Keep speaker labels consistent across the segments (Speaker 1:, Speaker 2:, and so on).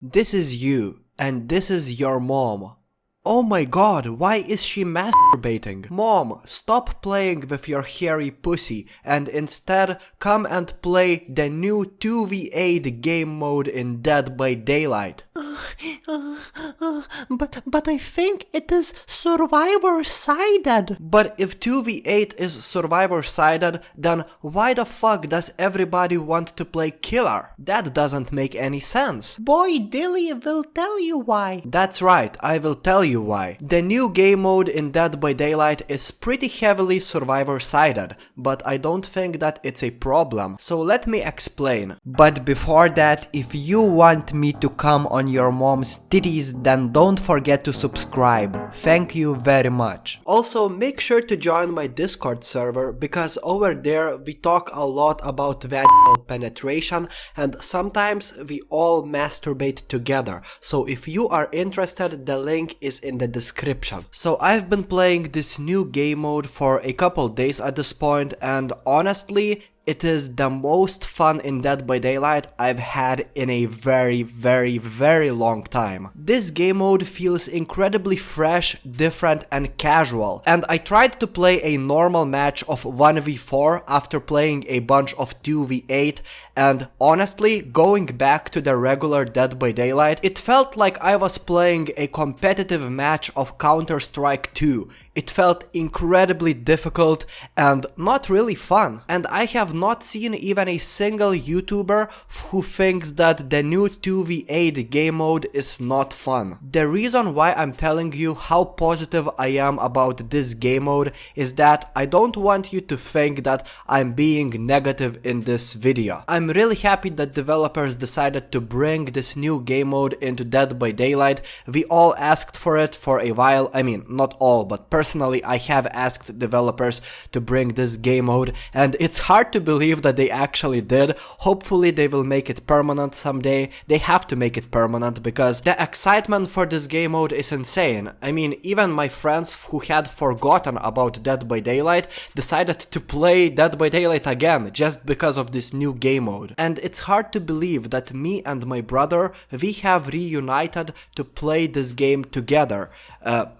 Speaker 1: This is you, and this is your mom. Oh my god, why is she masturbating? Mom, stop playing with your hairy pussy and instead come and play the new 2v8 game mode in Dead by Daylight.
Speaker 2: But I think it is survivor-sided.
Speaker 1: But if 2v8 is survivor-sided, then why the fuck does everybody want to play killer? That doesn't make any sense.
Speaker 2: BoyDilly will tell you why.
Speaker 1: That's right, I will tell you why. The new game mode in Dead by Daylight is pretty heavily survivor-sided, but I don't think that it's a problem, so let me explain. But before that, if you want me to come on your mom's titties, then don't forget to subscribe. Thank you very much. Also, make sure to join my Discord server, because over there we talk a lot about vaginal penetration and sometimes we all masturbate together. So if you are interested, the link is in the description. So I've been playing this new game mode for a couple days at this point, and honestly, it is the most fun in Dead by Daylight I've had in a very long time. This game mode feels incredibly fresh, different and casual, and I tried to play a normal match of 1v4 after playing a bunch of 2v8, and honestly, going back to the regular Dead by Daylight, it felt like I was playing a competitive match of Counter-Strike 2. It felt incredibly difficult and not really fun, and I have not seen even a single YouTuber who thinks that the new 2v8 game mode is not fun. The reason why I'm telling you how positive I am about this game mode is that I don't want you to think that I'm being negative in this video. I'm really happy that developers decided to bring this new game mode into Dead by Daylight. We all asked for it for a while. I mean, not all, but personally I have asked developers to bring this game mode, and it's hard to believe that they actually did. Hopefully they will make it permanent someday. They have to make it permanent because the excitement for this game mode is insane. I mean, even my friends who had forgotten about Dead by Daylight decided to play Dead by Daylight again just because of this new game mode. And it's hard to believe that me and my brother, we have reunited to play this game together,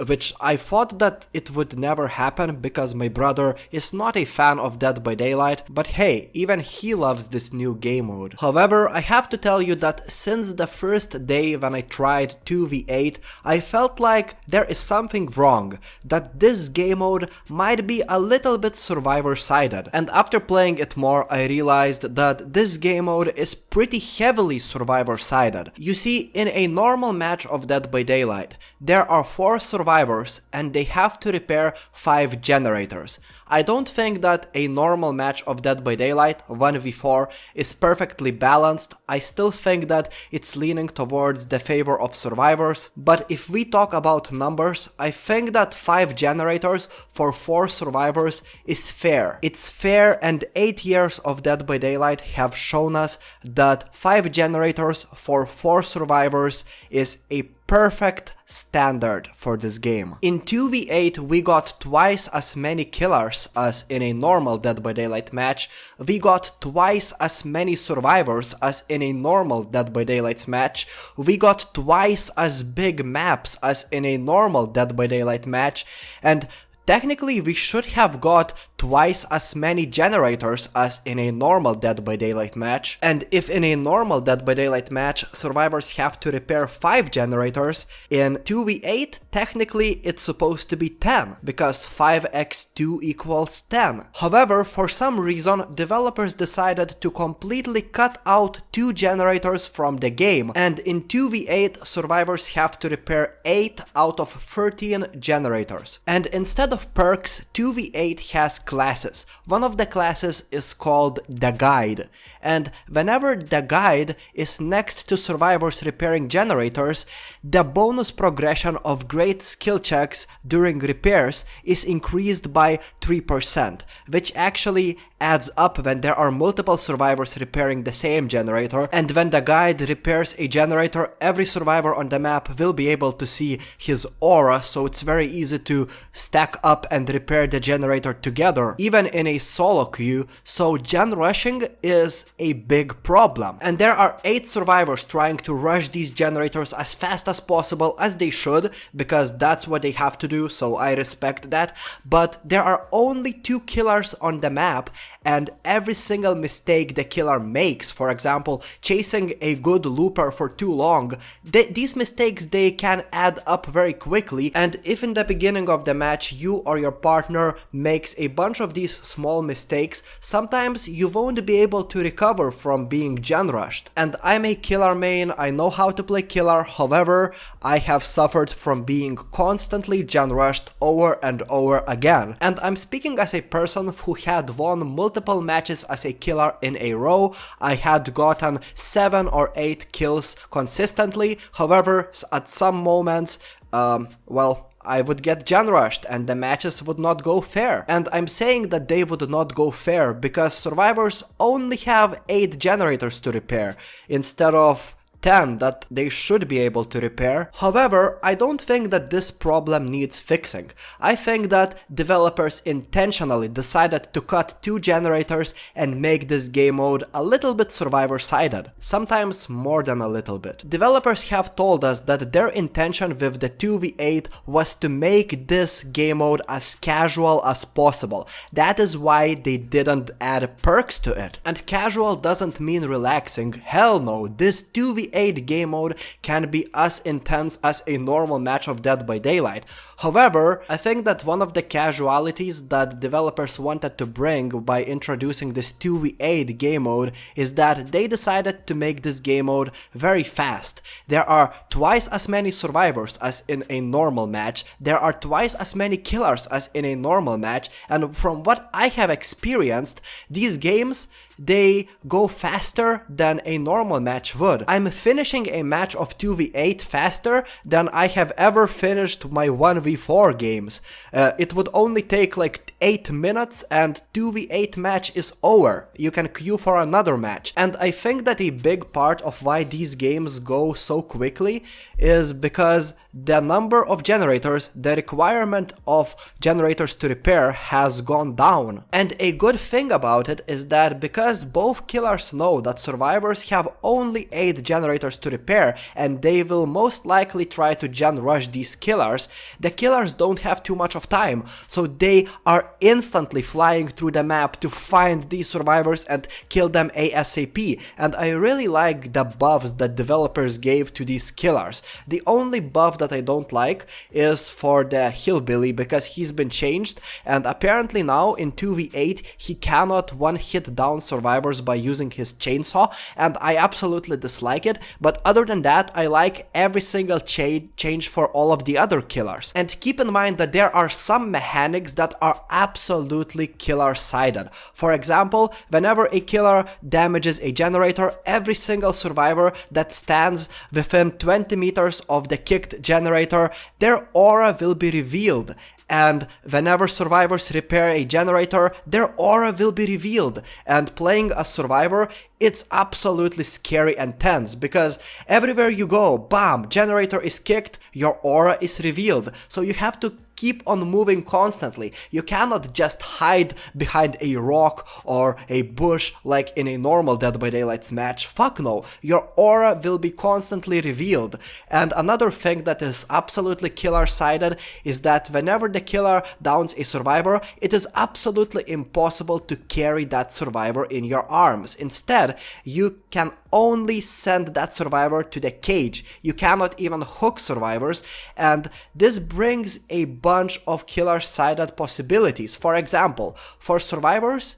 Speaker 1: which I thought that it would never happen because my brother is not a fan of Dead by Daylight, but hey, even he loves this new game mode. However, I have to tell you that since the first day when I tried 2v8, I felt like there is something wrong, that this game mode might be a little bit survivor-sided. And after playing it more, I realized that this game mode is pretty heavily survivor-sided. You see, in a normal match of Dead by Daylight, there are 4 survivors and they have to repair 5 generators. I don't think that a normal match of Dead by Daylight 1v4 is perfectly balanced. I still think that it's leaning towards the favor of survivors, but if we talk about numbers, I think that 5 generators for 4 survivors is fair. It's fair, and 8 years of Dead by Daylight have shown us that 5 generators for 4 survivors is a perfect standard for this game. In 2v8 we got twice as many killers as in a normal Dead by Daylight match. We got twice as many survivors as in a normal Dead by Daylight match. We got twice as big maps as in a normal Dead by Daylight match, and technically we should have got twice as many generators as in a normal Dead by Daylight match. And if in a normal Dead by Daylight match survivors have to repair 5 generators, in 2v8 technically it's supposed to be 10, because 5x2 equals 10. However, for some reason developers decided to completely cut out 2 generators from the game, and in 2v8 survivors have to repair 8 out of 13 generators. And instead of perks, 2v8 has classes. One of the classes is called the guide, and whenever the guide is next to survivors repairing generators, the bonus progression of great skill checks during repairs is increased by 3%, which actually adds up when there are multiple survivors repairing the same generator. And when the guide repairs a generator, every survivor on the map will be able to see his aura, so it's very easy to stack up and repair the generator together. together, even in a solo queue, so gen rushing is a big problem. And there are 8 survivors trying to rush these generators as fast as possible, as they should, because that's what they have to do, so I respect that. But there are only 2 killers on the map, and every single mistake the killer makes, for example, chasing a good looper for too long, these mistakes, they can add up very quickly. And if in the beginning of the match you or your partner makes a bunch of these small mistakes, sometimes you won't be able to recover from being gen rushed. And I'm a killer main, I know how to play killer, however, I have suffered from being constantly gen rushed over and over again. And I'm speaking as a person who had won multiple matches as a killer in a row. I had gotten 7 or 8 kills consistently, however, at some moments, well, I would get gen rushed and the matches would not go fair. And I'm saying that they would not go fair because survivors only have 8 generators to repair instead of 10 that they should be able to repair. However, I don't think that this problem needs fixing. I think that developers intentionally decided to cut 2 generators and make this game mode a little bit survivor-sided, sometimes more than a little bit. Developers have told us that their intention with the 2v8 was to make this game mode as casual as possible. That is why they didn't add perks to it. And casual doesn't mean relaxing, hell no, this 2v8 game mode can be as intense as a normal match of Dead by Daylight. However, I think that one of the casualties that developers wanted to bring by introducing this 2v8 game mode is that they decided to make this game mode very fast. There are twice as many survivors as in a normal match, there are twice as many killers as in a normal match, and from what I have experienced, these games, they go faster than a normal match would. I'm finishing a match of 2v8 faster than I have ever finished my 1v4 games. It would only take like 8 minutes and 2v8 match is over. You can queue for another match. And I think that a big part of why these games go so quickly is because the number of generators, the requirement of generators to repair has gone down. And a good thing about it is that because both killers know that survivors have only 8 generators to repair and they will most likely try to gen rush these killers, the killers don't have too much of time, so they are instantly flying through the map to find these survivors and kill them ASAP. And I really like the buffs that developers gave to these killers. The only buff that I don't like is for the hillbilly, because he's been changed and apparently now in 2v8 he cannot one-hit down survivors by using his chainsaw, and I absolutely dislike it. But other than that, I like every single change for all of the other killers. And keep in mind that there are some mechanics that are absolutely killer-sided. For example, whenever a killer damages a generator, every single survivor that stands within 20 meters of the kicked generator, their aura will be revealed. And whenever survivors repair a generator, their aura will be revealed. And playing a survivor, it's absolutely scary and tense, because everywhere you go, bam, generator is kicked, your aura is revealed. So you have to keep on moving constantly. You cannot just hide behind a rock or a bush like in a normal Dead by Daylight match. Fuck no. Your aura will be constantly revealed. And another thing that is absolutely killer-sided is that whenever the killer downs a survivor, it is absolutely impossible to carry that survivor in your arms. Instead, you can only send that survivor to the cage. You cannot even hook survivors, and this brings a bunch of killer-sided possibilities. For example, for survivors,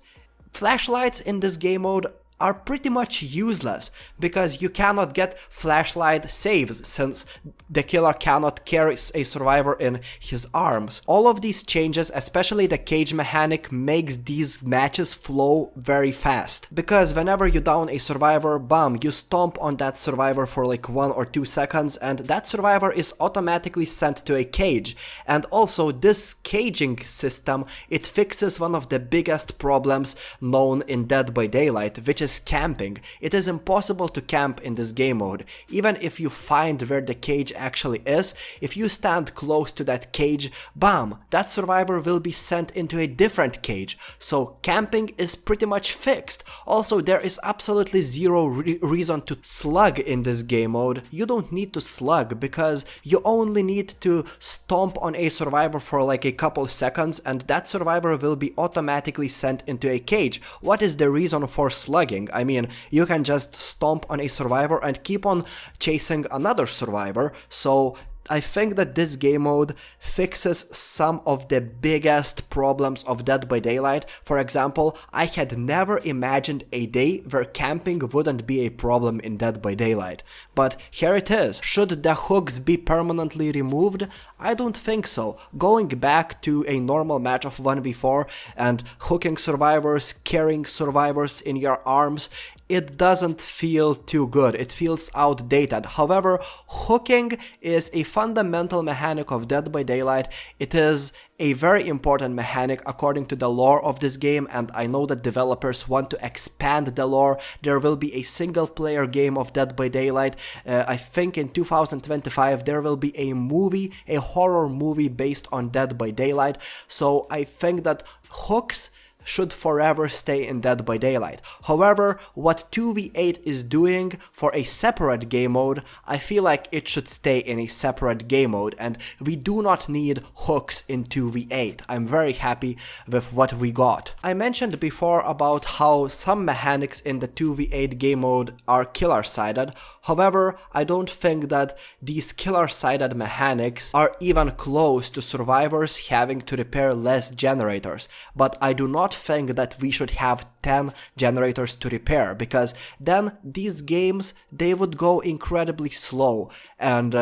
Speaker 1: flashlights in this game mode are pretty much useless, because you cannot get flashlight saves since the killer cannot carry a survivor in his arms. All of these changes, especially the cage mechanic, makes these matches flow very fast, because whenever you down a survivor, bam, you stomp on that survivor for like 1 or 2 seconds and that survivor is automatically sent to a cage. And also this caging system, it fixes one of the biggest problems known in Dead by Daylight, which is is camping. It is impossible to camp in this game mode. Even if you find where the cage actually is, if you stand close to that cage, bam, that survivor will be sent into a different cage. So camping is pretty much fixed. Also, there is absolutely zero reason to slug in this game mode. You don't need to slug because you only need to stomp on a survivor for like a couple seconds and that survivor will be automatically sent into a cage. What is the reason for slugging? I mean, you can just stomp on a survivor and keep on chasing another survivor. So I think that this game mode fixes some of the biggest problems of Dead by Daylight. For example, I had never imagined a day where camping wouldn't be a problem in Dead by Daylight. But here it is. Should the hooks be permanently removed? I don't think so. Going back to a normal match of 1v4 and hooking survivors, carrying survivors in your arms, it doesn't feel too good. It feels outdated. However, hooking is a fundamental mechanic of Dead by Daylight. It is a very important mechanic according to the lore of this game, and I know that developers want to expand the lore. There will be a single player game of Dead by Daylight. I think in 2025 there will be a movie, a horror movie based on Dead by Daylight. So I think that hooks should forever stay in Dead by Daylight. However, what 2v8 is doing for a separate game mode, I feel like it should stay in a separate game mode, and we do not need hooks in 2v8. I'm very happy with what we got. I mentioned before about how some mechanics in the 2v8 game mode are killer-sided. However, I don't think that these killer-sided mechanics are even close to survivors having to repair less generators, but I do not think that we should have 10 generators to repair, because then these games, they would go incredibly slow, and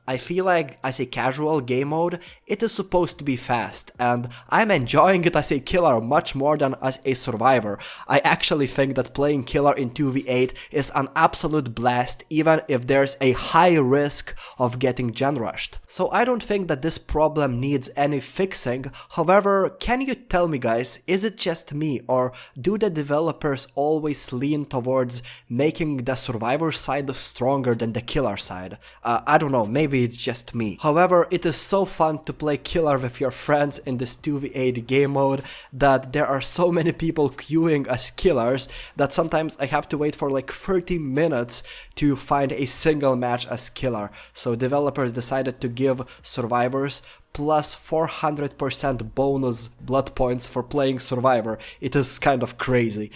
Speaker 1: I feel like as a casual game mode, it is supposed to be fast, and I'm enjoying it as a killer much more than as a survivor. I actually think that playing killer in 2v8 is an absolute blast, even if there's a high risk of getting gen rushed. So I don't think that this problem needs any fixing. However, can you tell me guys, is it just me, or do the developers always lean towards making the survivor side stronger than the killer side? I don't know, maybe it's just me. However, it is so fun to play killer with your friends in this 2v8 game mode that there are so many people queuing as killers that sometimes I have to wait for like 30 minutes to find a single match as killer. So developers decided to give survivors plus 400% bonus blood points for playing Survivor. It is kind of crazy.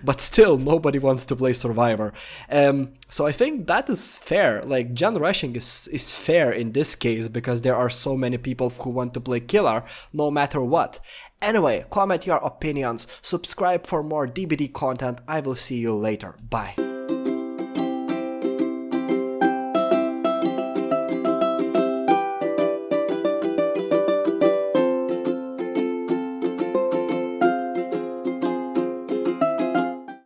Speaker 1: But still, nobody wants to play Survivor. So I think that is fair. Like, gen rushing is fair in this case because there are so many people who want to play killer no matter what. Anyway, comment your opinions, subscribe for more DBD content. I will see you later. Bye.